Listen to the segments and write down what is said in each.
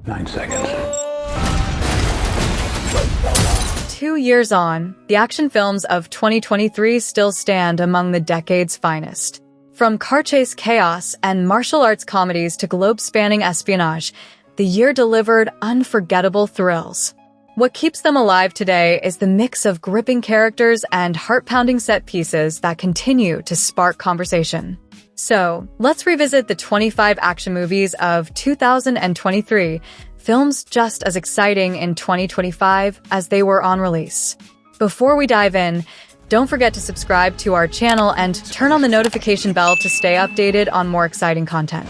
9 seconds. 2 years on, the action films of 2023 still stand among the decade's finest. From car chase chaos and martial arts comedies to globe-spanning espionage, the year delivered unforgettable thrills. What keeps them alive today is the mix of gripping characters and heart-pounding set pieces that continue to spark conversation. So, let's revisit the 25 action movies of 2023, films just as exciting in 2025 as they were on release. Before we dive in, don't forget to subscribe to our channel and turn on the notification bell to stay updated on more exciting content.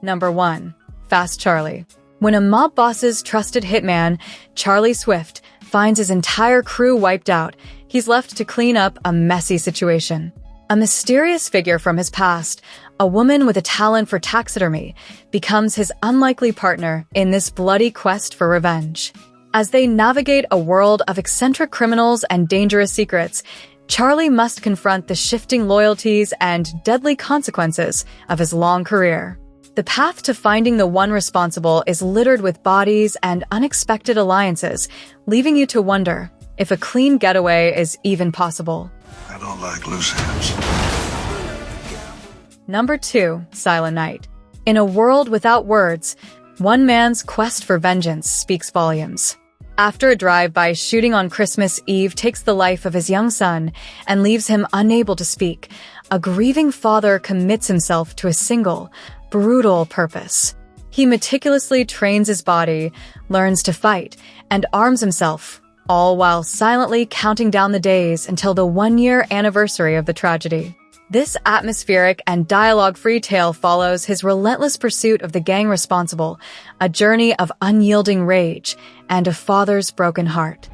Number 1. Fast Charlie. When a mob boss's trusted hitman, Charlie Swift, finds his entire crew wiped out, he's left to clean up a messy situation. A mysterious figure from his past, a woman with a talent for taxidermy, becomes his unlikely partner in this bloody quest for revenge. As they navigate a world of eccentric criminals and dangerous secrets, Charlie must confront the shifting loyalties and deadly consequences of his long career. The path to finding the one responsible is littered with bodies and unexpected alliances, leaving you to wonder if a clean getaway is even possible. I don't like loose ends. Number 2. Silent Night. In a world without words, one man's quest for vengeance speaks volumes. After a drive-by shooting on Christmas Eve takes the life of his young son and leaves him unable to speak, a grieving father commits himself to a single, brutal purpose. He meticulously trains his body, learns to fight, and arms himself, all while silently counting down the days until the one-year anniversary of the tragedy. This atmospheric and dialogue-free tale follows his relentless pursuit of the gang responsible, a journey of unyielding rage and a father's broken heart.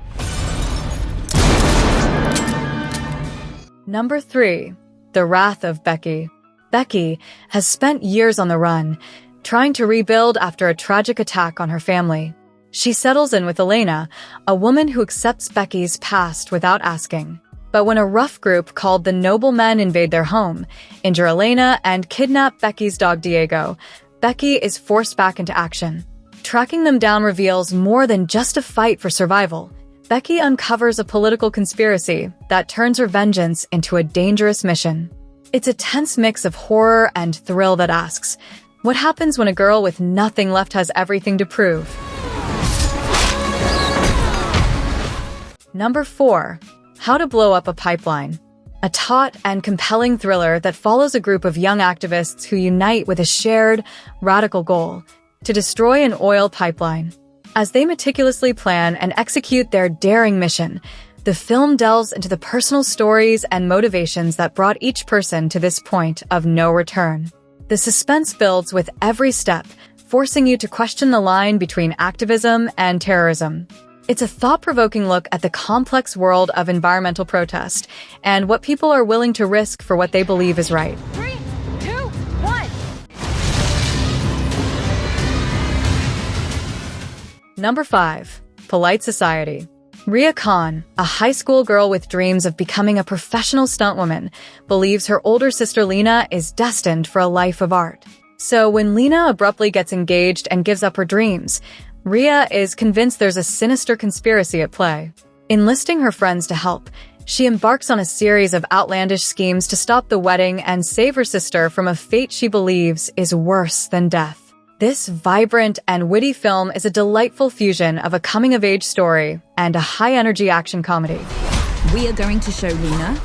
Number 3. The Wrath of Becky. Becky has spent years on the run, trying to rebuild after a tragic attack on her family. She settles in with Elena, a woman who accepts Becky's past without asking. But when a rough group called the Noblemen invade their home, injure Elena, and kidnap Becky's dog Diego, Becky is forced back into action. Tracking them down reveals more than just a fight for survival. Becky uncovers a political conspiracy that turns her vengeance into a dangerous mission. It's a tense mix of horror and thrill that asks, what happens when a girl with nothing left has everything to prove? Number 4. How to Blow Up a Pipeline. A taut and compelling thriller that follows a group of young activists who unite with a shared, radical goal: to destroy an oil pipeline. As they meticulously plan and execute their daring mission, the film delves into the personal stories and motivations that brought each person to this point of no return. The suspense builds with every step, forcing you to question the line between activism and terrorism. It's a thought-provoking look at the complex world of environmental protest and what people are willing to risk for what they believe is right. 3, 2, 1. Number 5. Polite Society. Ria Khan, a high school girl with dreams of becoming a professional stuntwoman, believes her older sister Lena is destined for a life of art. So when Lena abruptly gets engaged and gives up her dreams, Ria is convinced there's a sinister conspiracy at play. Enlisting her friends to help, she embarks on a series of outlandish schemes to stop the wedding and save her sister from a fate she believes is worse than death. This vibrant and witty film is a delightful fusion of a coming-of-age story and a high-energy action comedy. We are going to show Lena.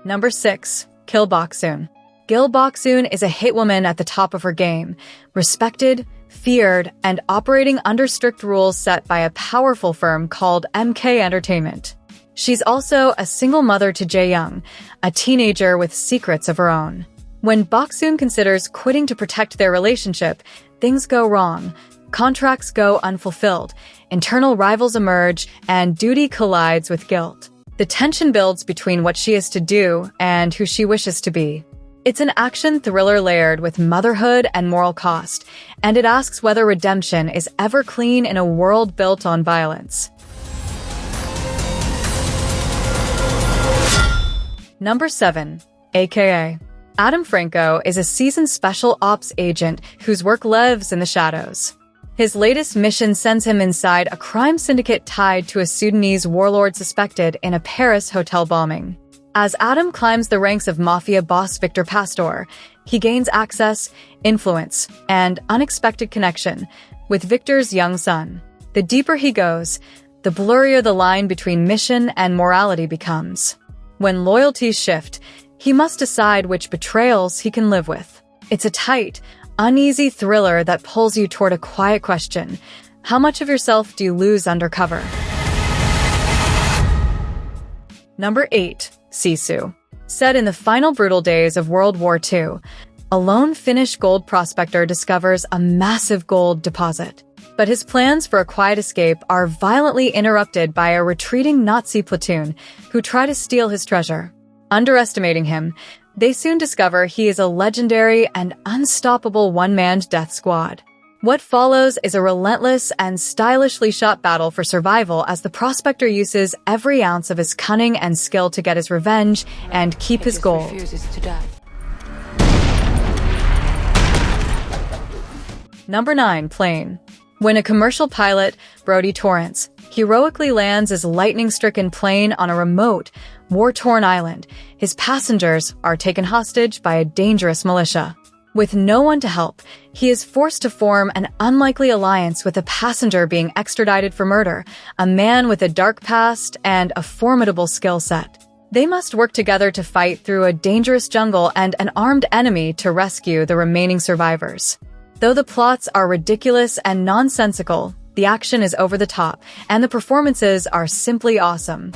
Number 6. Kill Boksoon. Gil Boksoon is a hit woman at the top of her game, respected, feared, and operating under strict rules set by a powerful firm called MK Entertainment. She's also a single mother to Jae-young, a teenager with secrets of her own. When Boksoon considers quitting to protect their relationship, things go wrong. Contracts go unfulfilled, internal rivals emerge, and duty collides with guilt. The tension builds between what she is to do and who she wishes to be. It's an action thriller layered with motherhood and moral cost, and it asks whether redemption is ever clean in a world built on violence. Number 7. aka Adam Franco, is a seasoned special ops agent whose work lives in the shadows. His latest mission sends him inside a crime syndicate tied to a Sudanese warlord suspected in a Paris hotel bombing. As Adam climbs the ranks of mafia boss Victor Pastor, he gains access, influence, and unexpected connection with Victor's young son. The deeper he goes, the blurrier the line between mission and morality becomes. When loyalties shift, he must decide which betrayals he can live with. It's a tight, uneasy thriller that pulls you toward a quiet question: how much of yourself do you lose undercover? Number 8. Sisu. Set in the final brutal days of World War II, a lone Finnish gold prospector discovers a massive gold deposit. But his plans for a quiet escape are violently interrupted by a retreating Nazi platoon who try to steal his treasure. Underestimating him, they soon discover he is a legendary and unstoppable one-man death squad. What follows is a relentless and stylishly shot battle for survival as the prospector uses every ounce of his cunning and skill to get his revenge and keep his gold. Number 9. Plane. When a commercial pilot, Brody Torrance, heroically lands his lightning-stricken plane on a remote, war-torn island, his passengers are taken hostage by a dangerous militia. With no one to help, he is forced to form an unlikely alliance with a passenger being extradited for murder, a man with a dark past and a formidable skill set. They must work together to fight through a dangerous jungle and an armed enemy to rescue the remaining survivors. Though the plots are ridiculous and nonsensical, the action is over the top, and the performances are simply awesome.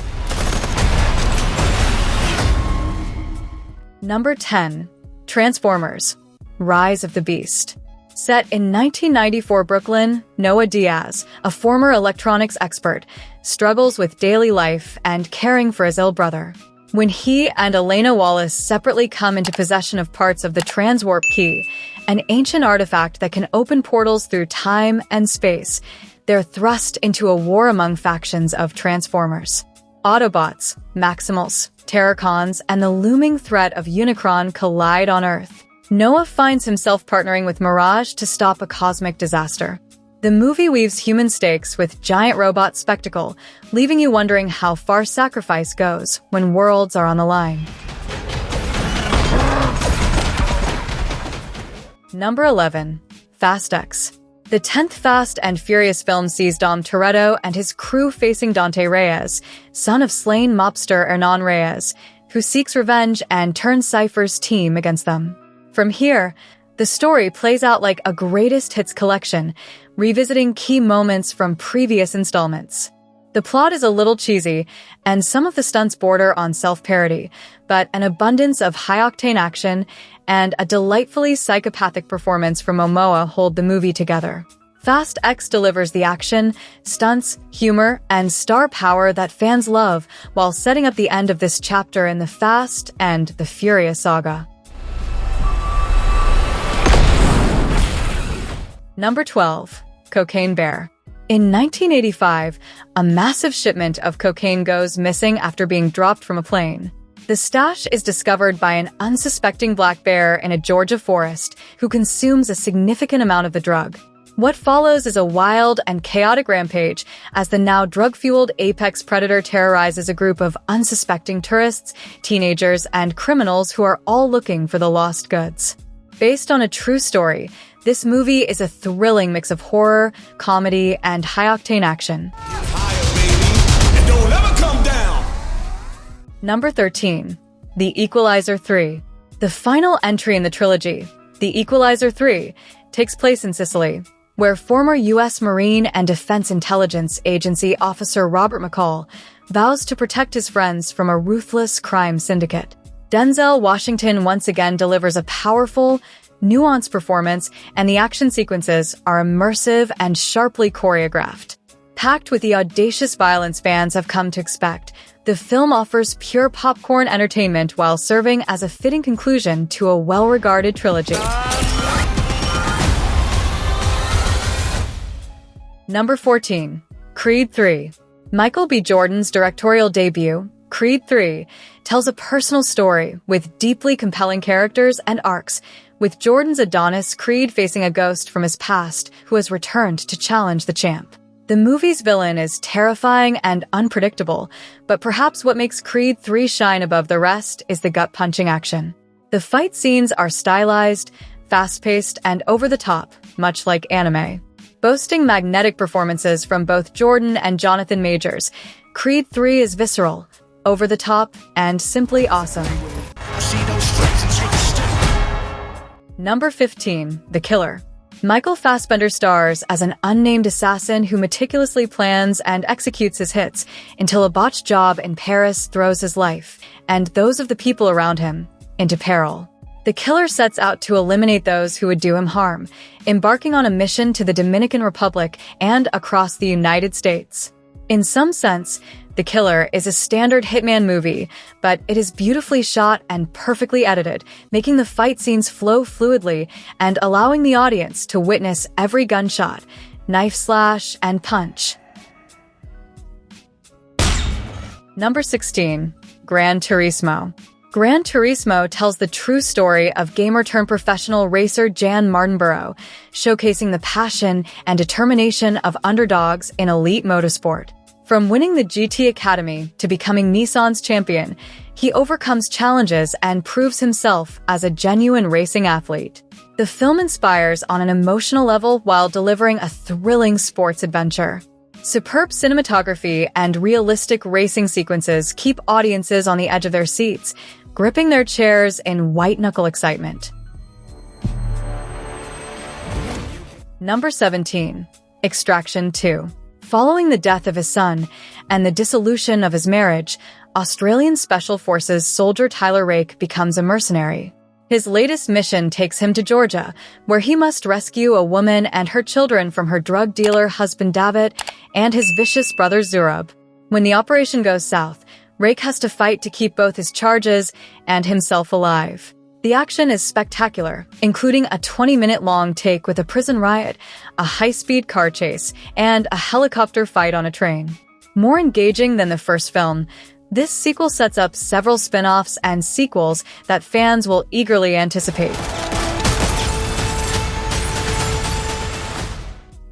Number 10. Transformers: Rise of the Beast. Set in 1994 Brooklyn, Noah Diaz, a former electronics expert, struggles with daily life and caring for his ill brother. When he and Elena Wallace separately come into possession of parts of the Transwarp Key, an ancient artifact that can open portals through time and space, they're thrust into a war among factions of Transformers. Autobots, Maximals, Terracons, and the looming threat of Unicron collide on Earth. Noah finds himself partnering with Mirage to stop a cosmic disaster. The movie weaves human stakes with giant robot spectacle, leaving you wondering how far sacrifice goes when worlds are on the line. Number 11. Fast X. The 10th Fast and Furious film sees Dom Toretto and his crew facing Dante Reyes, son of slain mobster Hernan Reyes, who seeks revenge and turns Cypher's team against them. From here, the story plays out like a greatest hits collection, revisiting key moments from previous installments. The plot is a little cheesy, and some of the stunts border on self-parody, but an abundance of high-octane action and a delightfully psychopathic performance from Momoa hold the movie together. Fast X delivers the action, stunts, humor, and star power that fans love while setting up the end of this chapter in the Fast and the Furious saga. Number 12. Cocaine Bear. In 1985, a massive shipment of cocaine goes missing after being dropped from a plane. The stash is discovered by an unsuspecting black bear in a Georgia forest who consumes a significant amount of the drug. What follows is a wild and chaotic rampage as the now drug-fueled apex predator terrorizes a group of unsuspecting tourists, teenagers, and criminals who are all looking for the lost goods. Based on a true story, this movie is a thrilling mix of horror, comedy, and high-octane action. Higher, baby, and don't ever come down. Number 13. The Equalizer 3. The final entry in the trilogy, The Equalizer 3, takes place in Sicily, where former U.S. Marine and Defense Intelligence Agency officer Robert McCall vows to protect his friends from a ruthless crime syndicate. Denzel Washington once again delivers a powerful, nuanced performance, and the action sequences are immersive and sharply choreographed. Packed with the audacious violence fans have come to expect, the film offers pure popcorn entertainment while serving as a fitting conclusion to a well-regarded trilogy. Number 14. Creed 3. Michael B. Jordan's directorial debut, Creed 3 tells a personal story with deeply compelling characters and arcs, with Jordan's Adonis Creed facing a ghost from his past who has returned to challenge the champ. The movie's villain is terrifying and unpredictable, but perhaps what makes Creed 3 shine above the rest is the gut-punching action. The fight scenes are stylized, fast-paced, and over-the-top, much like anime. Boasting magnetic performances from both Jordan and Jonathan Majors, Creed 3 is visceral, over-the-top, and simply awesome. Number 15, The Killer. Michael Fassbender stars as an unnamed assassin who meticulously plans and executes his hits until a botched job in Paris throws his life, and those of the people around him, into peril. The killer sets out to eliminate those who would do him harm, embarking on a mission to the Dominican Republic and across the United States. In some sense, The Killer is a standard hitman movie, but it is beautifully shot and perfectly edited, making the fight scenes flow fluidly and allowing the audience to witness every gunshot, knife slash, and punch. Number 16, Gran Turismo. Gran Turismo tells the true story of gamer-turned-professional racer Jan Mardenborough, showcasing the passion and determination of underdogs in elite motorsport. From winning the GT Academy to becoming Nissan's champion, he overcomes challenges and proves himself as a genuine racing athlete. The film inspires on an emotional level while delivering a thrilling sports adventure. Superb cinematography and realistic racing sequences keep audiences on the edge of their seats, gripping their chairs in white-knuckle excitement. Number 17, Extraction 2. Following the death of his son and the dissolution of his marriage, Australian Special Forces soldier Tyler Rake becomes a mercenary. His latest mission takes him to Georgia, where he must rescue a woman and her children from her drug dealer husband David and his vicious brother Zurab. When the operation goes south, Rake has to fight to keep both his charges and himself alive. The action is spectacular, including a 20-minute-long take with a prison riot, a high-speed car chase, and a helicopter fight on a train. More engaging than the first film, this sequel sets up several spin-offs and sequels that fans will eagerly anticipate.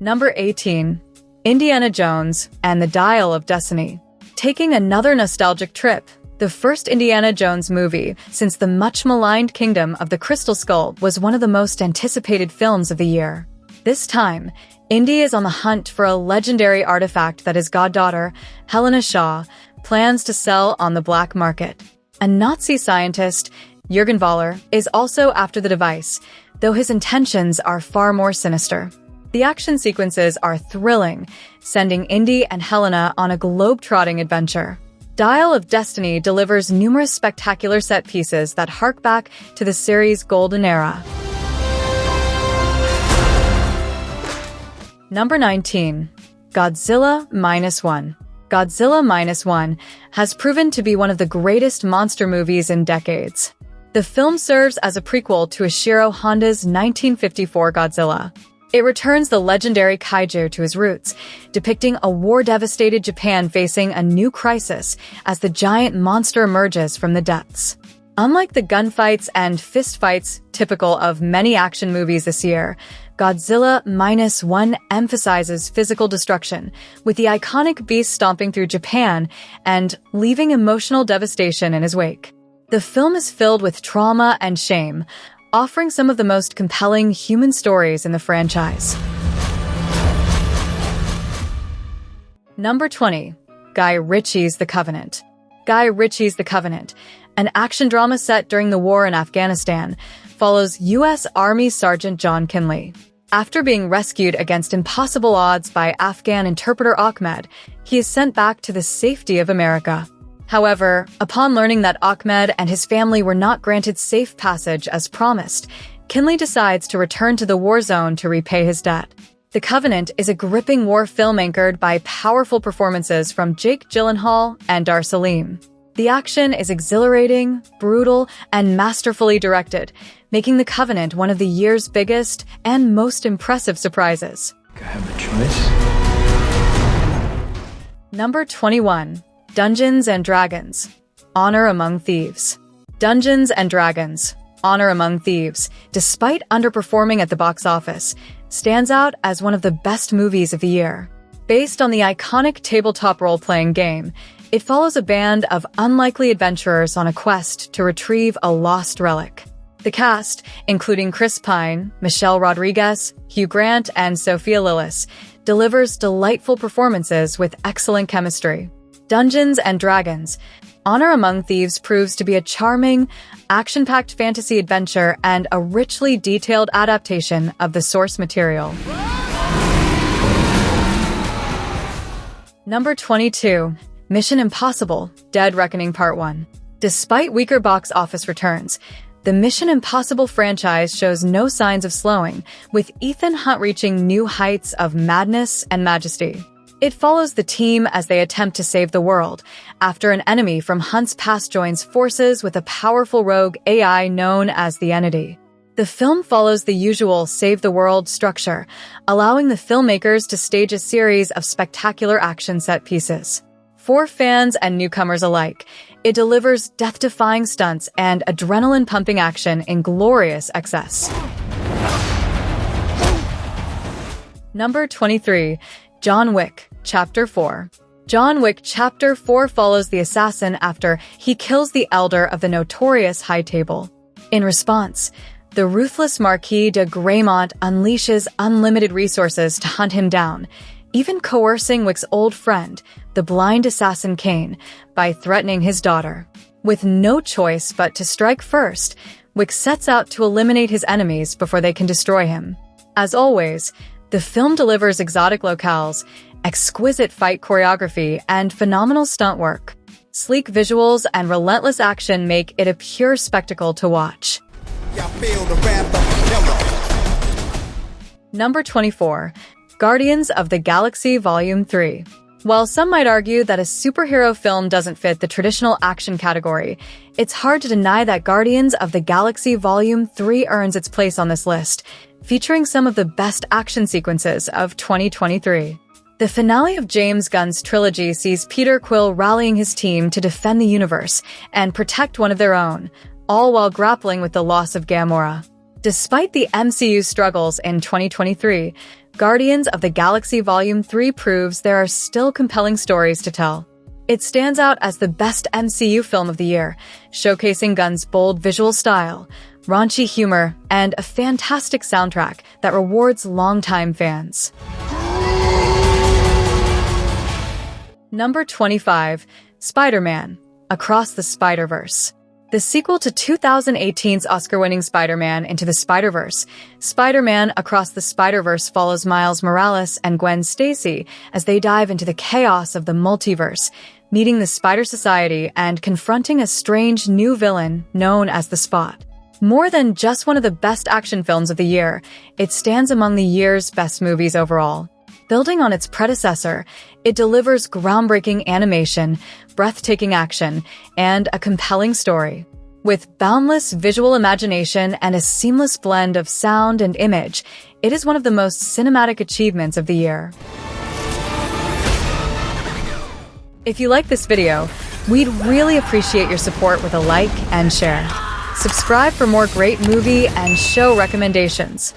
Number 18, Indiana Jones and the Dial of Destiny. Taking another nostalgic trip, the first Indiana Jones movie since the much-maligned Kingdom of the Crystal Skull was one of the most anticipated films of the year. This time, Indy is on the hunt for a legendary artifact that his goddaughter, Helena Shaw, plans to sell on the black market. A Nazi scientist, Jürgen Voller, is also after the device, though his intentions are far more sinister. The action sequences are thrilling, sending Indy and Helena on a globe-trotting adventure. Dial of Destiny delivers numerous spectacular set pieces that hark back to the series' golden era. Number 19, Godzilla Minus One. Godzilla Minus One has proven to be one of the greatest monster movies in decades. The film serves as a prequel to Ishiro Honda's 1954 Godzilla. It returns the legendary kaiju to his roots, depicting a war-devastated Japan facing a new crisis as the giant monster emerges from the depths. Unlike the gunfights and fistfights typical of many action movies this year, Godzilla Minus One emphasizes physical destruction, with the iconic beast stomping through Japan and leaving emotional devastation in his wake. The film is filled with trauma and shame, offering some of the most compelling human stories in the franchise. Number 20, Guy Ritchie's The Covenant. Guy Ritchie's The Covenant, an action drama set during the war in Afghanistan, follows U.S. Army Sergeant John Kinley. After being rescued against impossible odds by Afghan interpreter Ahmed, he is sent back to the safety of America. However, upon learning that Ahmed and his family were not granted safe passage as promised, Kinley decides to return to the war zone to repay his debt. The Covenant is a gripping war film anchored by powerful performances from Jake Gyllenhaal and Dar Salim. The action is exhilarating, brutal, and masterfully directed, making The Covenant one of the year's biggest and most impressive surprises. I have a choice. Number 21, Dungeons and Dragons: Honor Among Thieves. Dungeons and Dragons: Honor Among Thieves, despite underperforming at the box office, stands out as one of the best movies of the year. Based on the iconic tabletop role-playing game, it follows a band of unlikely adventurers on a quest to retrieve a lost relic. The cast, including Chris Pine, Michelle Rodriguez, Hugh Grant, and Sophia Lillis, delivers delightful performances with excellent chemistry. Dungeons and Dragons: Honor Among Thieves proves to be a charming, action-packed fantasy adventure and a richly detailed adaptation of the source material. Number 22. Mission Impossible: Dead Reckoning Part 1. Despite weaker box office returns, the Mission Impossible franchise shows no signs of slowing, with Ethan Hunt reaching new heights of madness and majesty. It follows the team as they attempt to save the world, after an enemy from Hunt's past joins forces with a powerful rogue AI known as the Entity. The film follows the usual save the world structure, allowing the filmmakers to stage a series of spectacular action set pieces. For fans and newcomers alike, it delivers death-defying stunts and adrenaline-pumping action in glorious excess. Number 23. John Wick: Chapter 4. John Wick Chapter 4 follows the assassin after he kills the elder of the notorious High Table. In response, the ruthless Marquis de Graymont unleashes unlimited resources to hunt him down, even coercing Wick's old friend, the blind assassin Kane, by threatening his daughter. With no choice but to strike first, Wick sets out to eliminate his enemies before they can destroy him. As always, the film delivers exotic locales, exquisite fight choreography, and phenomenal stunt work. Sleek visuals and relentless action make it a pure spectacle to watch. Number 24. Guardians of the Galaxy Volume 3. While some might argue that a superhero film doesn't fit the traditional action category, it's hard to deny that Guardians of the Galaxy Volume 3 earns its place on this list, featuring some of the best action sequences of 2023. The finale of James Gunn's trilogy sees Peter Quill rallying his team to defend the universe and protect one of their own, all while grappling with the loss of Gamora. Despite the MCU's struggles in 2023, Guardians of the Galaxy Volume 3 proves there are still compelling stories to tell. It stands out as the best MCU film of the year, showcasing Gunn's bold visual style, raunchy humor, and a fantastic soundtrack that rewards longtime fans. Number 25. Spider-Man: Across the Spider-Verse. The sequel to 2018's Oscar-winning Spider-Man Into the Spider-Verse, Spider-Man Across the Spider-Verse follows Miles Morales and Gwen Stacy as they dive into the chaos of the multiverse, meeting the Spider Society and confronting a strange new villain known as the Spot. More than just one of the best action films of the year, it stands among the year's best movies overall. Building on its predecessor, it delivers groundbreaking animation, breathtaking action, and a compelling story. With boundless visual imagination and a seamless blend of sound and image, it is one of the most cinematic achievements of the year. If you like this video, we'd really appreciate your support with a like and share. Subscribe for more great movie and show recommendations.